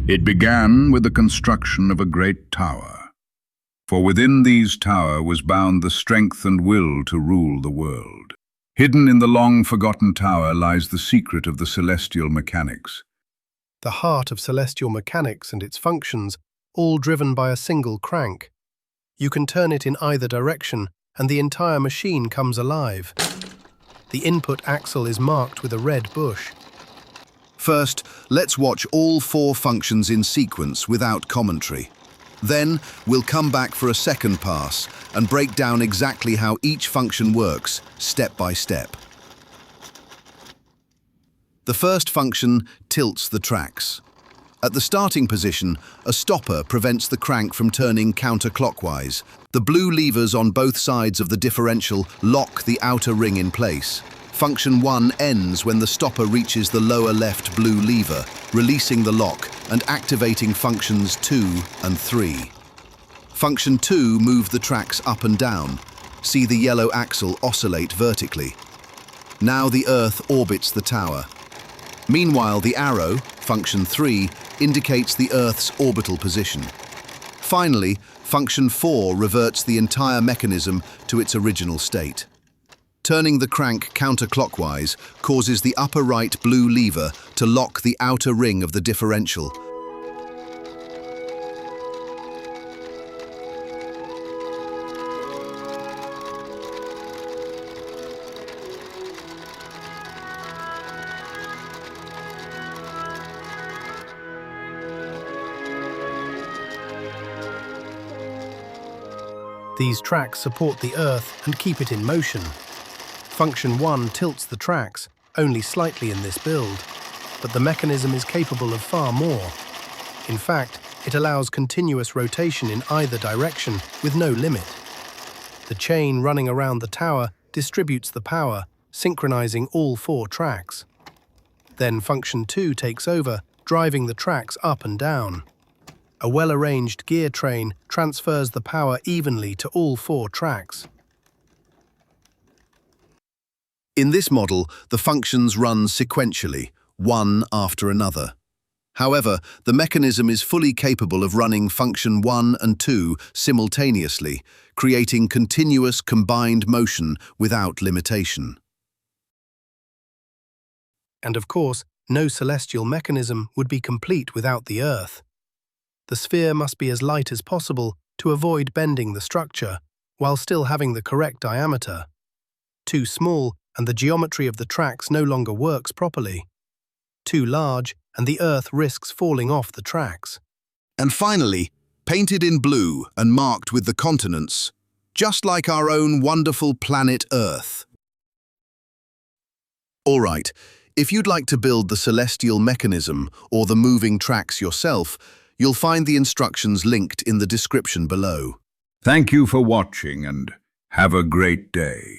It began with the construction of a great tower. For within these tower was bound the strength and will to rule the world. Hidden in the long-forgotten tower lies the secret of the celestial mechanics. The heart of celestial mechanics and its functions, all driven by a single crank. You can turn it in either direction, and the entire machine comes alive. The input axle is marked with a red bush. First, let's watch all 4 functions in sequence without commentary. Then, we'll come back for a second pass and break down exactly how each function works, step by step. The first function tilts the tracks. At the starting position, a stopper prevents the crank from turning counterclockwise. The blue levers on both sides of the differential lock the outer ring in place. Function 1 ends when the stopper reaches the lower left blue lever, releasing the lock and activating functions 2 and 3. Function 2 moves the tracks up and down. See the yellow axle oscillate vertically. Now the Earth orbits the tower. Meanwhile, the arrow, function 3, indicates the Earth's orbital position. Finally, function 4 reverts the entire mechanism to its original state. Turning the crank counterclockwise causes the upper right blue lever to lock the outer ring of the differential. These tracks support the Earth and keep it in motion. Function 1 tilts the tracks, only slightly in this build, but the mechanism is capable of far more. In fact, it allows continuous rotation in either direction with no limit. The chain running around the tower distributes the power, synchronizing all 4 tracks. Then function 2 takes over, driving the tracks up and down. A well-arranged gear train transfers the power evenly to all 4 tracks. In this model, the functions run sequentially, one after another. However, the mechanism is fully capable of running function 1 and 2 simultaneously, creating continuous combined motion without limitation. And of course, no celestial mechanism would be complete without the Earth. The sphere must be as light as possible to avoid bending the structure, while still having the correct diameter. Too small, and the geometry of the tracks no longer works properly. Too large, and the Earth risks falling off the tracks. And finally, painted in blue and marked with the continents, just like our own wonderful planet Earth. All right, if you'd like to build the celestial mechanism or the moving tracks yourself, you'll find the instructions linked in the description below. Thank you for watching and have a great day.